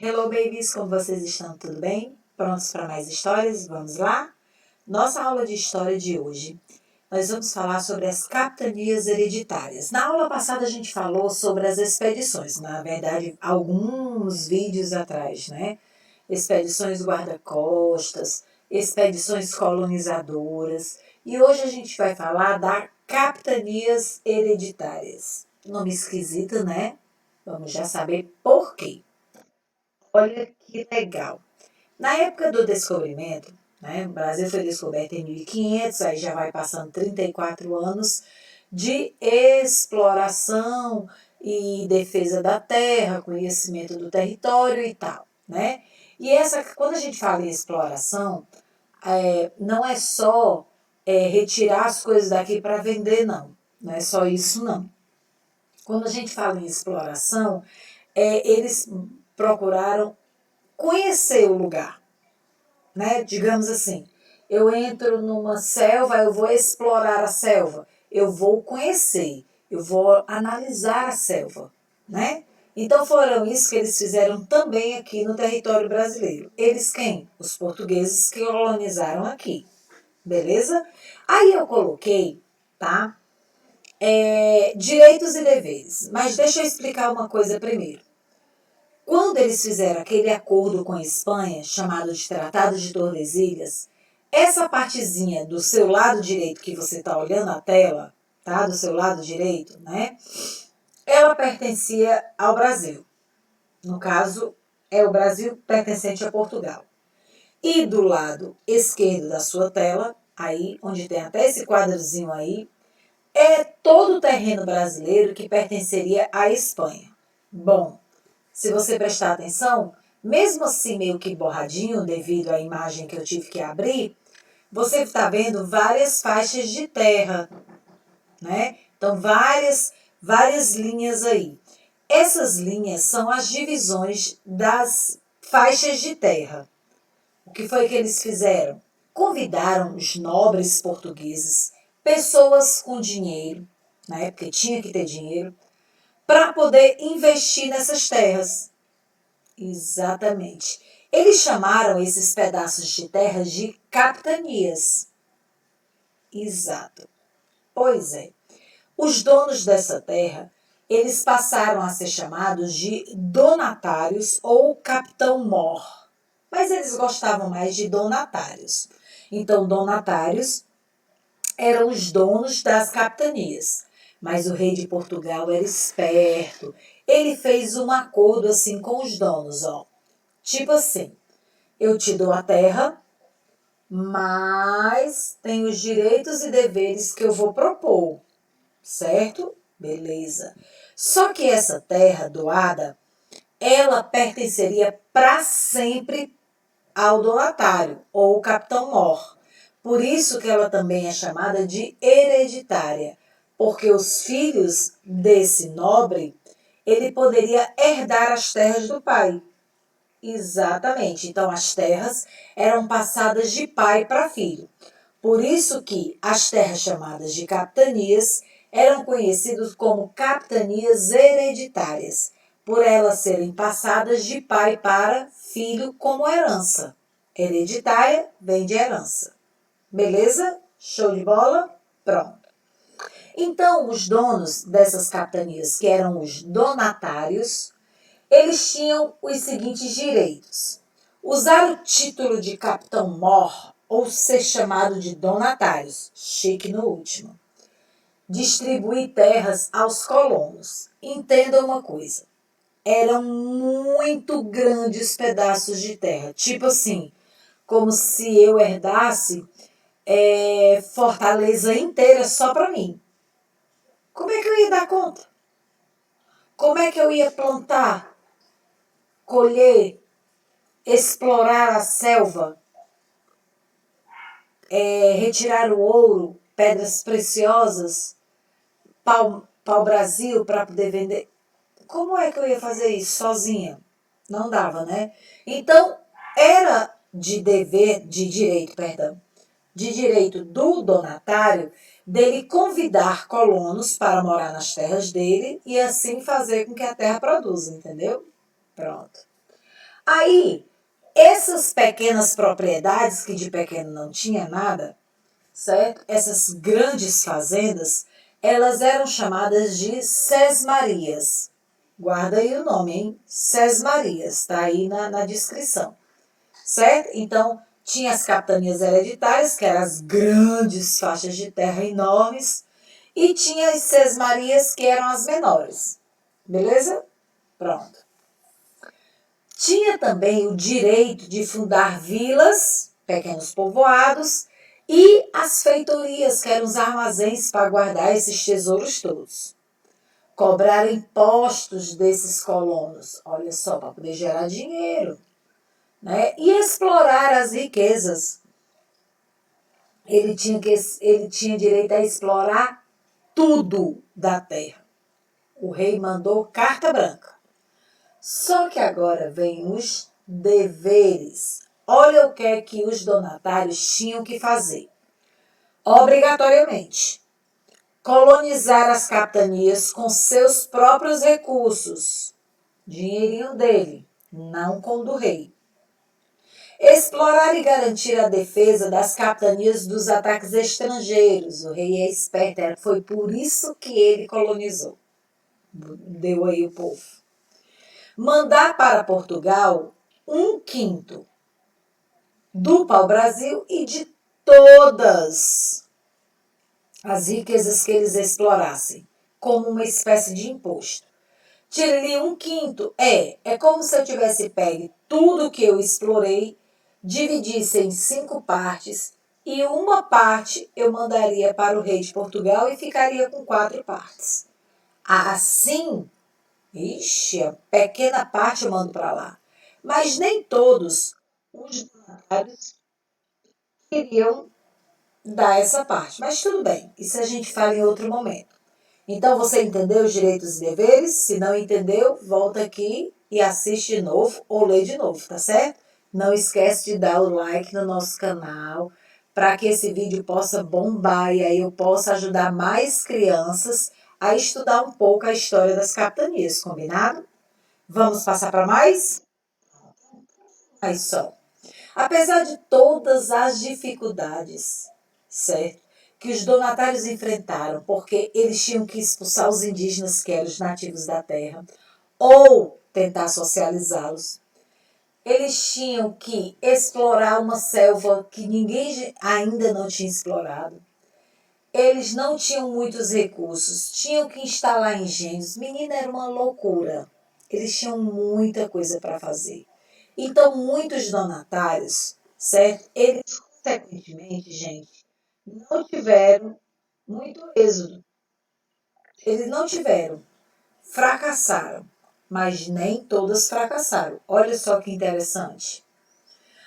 Hello, babies! Como vocês estão? Tudo bem? Prontos para mais histórias? Vamos lá? Nossa aula de história de hoje, nós vamos falar sobre as capitanias hereditárias. Na aula passada a gente falou sobre as expedições, na verdade, alguns vídeos atrás, né? Expedições guarda-costas, expedições colonizadoras. E hoje a gente vai falar das capitanias hereditárias. Nome esquisito, né? Vamos já saber por quê. Olha que legal. Na época do descobrimento, né, o Brasil foi descoberto em 1500, aí já vai passando 34 anos de exploração e defesa da terra, conhecimento do território e tal, né? E quando a gente fala em exploração, não é só retirar as coisas daqui para vender, não. Não é só isso, não. Quando a gente fala em exploração, eles procuraram conhecer o lugar, né? Digamos assim, eu entro numa selva, eu vou explorar a selva, eu vou conhecer, eu vou analisar a selva, né? Então foram isso que eles fizeram também aqui no território brasileiro. Eles quem? Os portugueses que colonizaram aqui, beleza? Aí eu coloquei, tá? Direitos e deveres, mas deixa eu explicar uma coisa primeiro. Quando eles fizeram aquele acordo com a Espanha, chamado de Tratado de Tordesilhas, essa partezinha do seu lado direito que você está olhando a tela, tá? Do seu lado direito, né? Ela pertencia ao Brasil. No caso, é o Brasil pertencente a Portugal. E do lado esquerdo da sua tela, aí, onde tem até esse quadrozinho aí, é todo o terreno brasileiro que pertenceria à Espanha. Bom, se você prestar atenção, mesmo assim meio que borradinho devido à imagem que eu tive que abrir, você está vendo várias faixas de terra, né? Então, várias linhas aí. Essas linhas são as divisões das faixas de terra. O que foi que eles fizeram? Convidaram os nobres portugueses, pessoas com dinheiro, né? Porque tinha que ter dinheiro, para poder investir nessas terras. Exatamente. Eles chamaram esses pedaços de terra de capitanias. Exato. Pois é. Os donos dessa terra, eles passaram a ser chamados de donatários ou capitão-mor. Mas eles gostavam mais de donatários. Então, donatários eram os donos das capitanias. Mas o rei de Portugal era esperto. Ele fez um acordo assim com os donos, ó. Tipo assim, eu te dou a terra, mas tem os direitos e deveres que eu vou propor, certo? Beleza. Só que essa terra doada, ela pertenceria para sempre ao donatário, ou capitão-mor. Por isso que ela também é chamada de hereditária, porque os filhos desse nobre, ele poderia herdar as terras do pai. Exatamente. Então, as terras eram passadas de pai para filho. Por isso que as terras chamadas de capitanias eram conhecidas como capitanias hereditárias, por elas serem passadas de pai para filho como herança. Hereditária vem de herança. Beleza? Show de bola? Pronto. Então, os donos dessas capitanias, que eram os donatários, eles tinham os seguintes direitos: usar o título de capitão-mor ou ser chamado de donatários, chique no último. Distribuir terras aos colonos. Entenda uma coisa, eram muito grandes pedaços de terra, tipo assim, como se eu herdasse Fortaleza inteira só para mim. Como é que eu ia dar conta? Como é que eu ia plantar, colher, explorar a selva, retirar o ouro, pedras preciosas, pau-brasil para poder vender? Como é que eu ia fazer isso sozinha? Não dava, né? Então, era de direito do donatário dele convidar colonos para morar nas terras dele e assim fazer com que a terra produza, entendeu? Pronto. Aí, essas pequenas propriedades, que de pequeno não tinha nada, certo? Essas grandes fazendas, elas eram chamadas de sesmarias. Guarda aí o nome, hein? Sesmarias, tá aí na descrição, certo? Então, tinha as capitanias hereditárias, que eram as grandes faixas de terra enormes, e tinha as sesmarias, que eram as menores. Beleza? Pronto. Tinha também o direito de fundar vilas, pequenos povoados, e as feitorias, que eram os armazéns para guardar esses tesouros todos. Cobrar impostos desses colonos, olha só, para poder gerar dinheiro, né? E explorar as riquezas. Ele tinha direito a explorar tudo da terra. O rei mandou carta branca. Só que agora vem os deveres. Olha o que é que os donatários tinham que fazer. Obrigatoriamente, colonizar as capitanias com seus próprios recursos. Dinheirinho dele, não com o do rei. Explorar e garantir a defesa das capitanias dos ataques estrangeiros. O rei é esperto, foi por isso que ele colonizou. Deu aí o povo. Mandar para Portugal 1/5 do pau-brasil e de todas as riquezas que eles explorassem, como uma espécie de imposto. Tire-lhe 1/5. É como se eu tivesse pego tudo que eu explorei, dividisse em 5 partes, e uma parte eu mandaria para o rei de Portugal e ficaria com 4 partes. Assim, ixi, a pequena parte eu mando para lá. Mas nem todos os donatários queriam dar essa parte. Mas tudo bem, isso a gente fala em outro momento. Então você entendeu os direitos e deveres? Se não entendeu, volta aqui e assiste de novo ou lê de novo, tá certo? Não esquece de dar o like no nosso canal para que esse vídeo possa bombar e aí eu possa ajudar mais crianças a estudar um pouco a história das capitanias, combinado? Vamos passar para mais? Aí só. Apesar de todas as dificuldades, certo? Que os donatários enfrentaram, porque eles tinham que expulsar os indígenas, que eram os nativos da terra, ou tentar socializá-los. Eles tinham que explorar uma selva que ninguém ainda não tinha explorado. Eles não tinham muitos recursos, tinham que instalar engenhos. Menina, era uma loucura. Eles tinham muita coisa para fazer. Então, muitos donatários, certo? Eles, consequentemente, gente, não tiveram muito êxodo. Eles não tiveram. Fracassaram. Mas nem todas fracassaram. Olha só que interessante.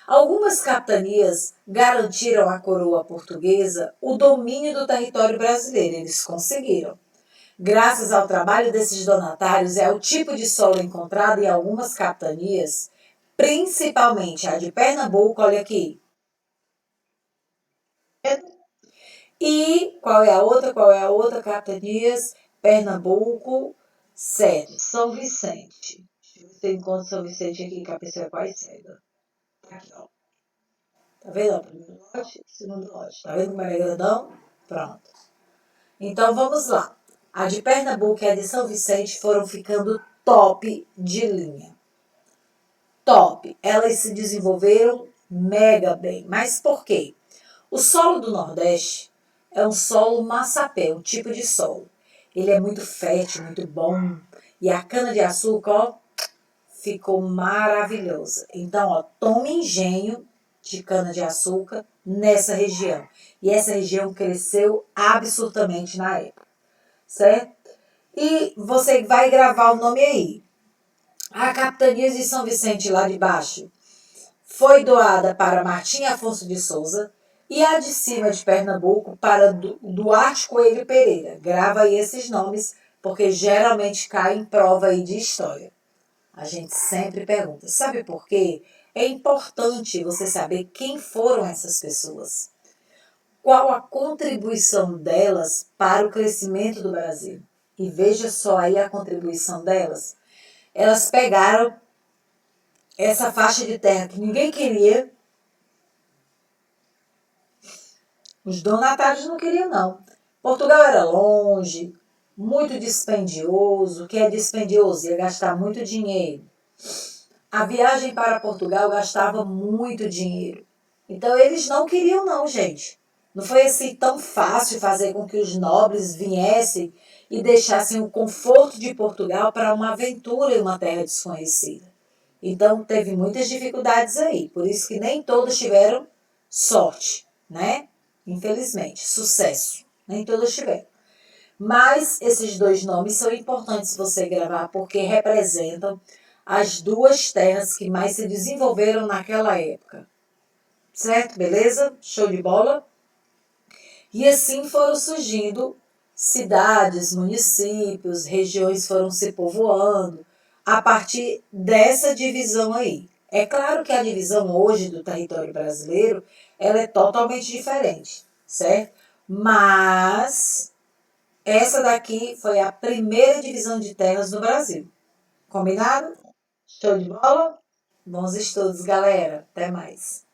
Algumas capitanias garantiram à coroa portuguesa o domínio do território brasileiro. Eles conseguiram. Graças ao trabalho desses donatários e ao tipo de solo encontrado em algumas capitanias, principalmente a de Pernambuco, olha aqui. E qual é a outra? Qual é a outra capitanias? Pernambuco, certo. São Vicente. Você encontra São Vicente aqui, que a pessoa é quase cega. Aqui, ó. Tá vendo? Ó, primeiro lote, segundo lote. Tá vendo como é grandão? Pronto. Então vamos lá. A de Pernambuco e a de São Vicente foram ficando top de linha. Top. Elas se desenvolveram mega bem. Mas por quê? O solo do Nordeste é um solo massapé, um tipo de solo. Ele é muito fértil, muito bom. E a cana-de-açúcar, ó, ficou maravilhosa. Então, ó, toma engenho de cana-de-açúcar nessa região. E essa região cresceu absurdamente na época, certo? E você vai gravar o nome aí. A capitania de São Vicente, lá de baixo, foi doada para Martim Afonso de Souza e a de cima de Pernambuco para Duarte Coelho Pereira. Grava aí esses nomes, porque geralmente cai em prova aí de história. A gente sempre pergunta, sabe por quê? É importante você saber quem foram essas pessoas. Qual a contribuição delas para o crescimento do Brasil? E veja só aí a contribuição delas. Elas pegaram essa faixa de terra que ninguém queria. Os donatários não queriam, não. Portugal era longe, muito dispendioso. O que é dispendioso? Ia gastar muito dinheiro. A viagem para Portugal gastava muito dinheiro. Então eles não queriam, não, gente. Não foi assim tão fácil fazer com que os nobres viessem e deixassem o conforto de Portugal para uma aventura em uma terra desconhecida. Então teve muitas dificuldades aí. Por isso que nem todos tiveram sorte, né? Infelizmente, sucesso. Nem todos tiveram. Mas esses dois nomes são importantes você gravar porque representam as duas terras que mais se desenvolveram naquela época. Certo? Beleza? Show de bola? E assim foram surgindo cidades, municípios, regiões foram se povoando a partir dessa divisão aí. É claro que a divisão hoje do território brasileiro ela é totalmente diferente, certo? Mas essa daqui foi a primeira divisão de terras no Brasil. Combinado? Show de bola? Bons estudos, galera. Até mais.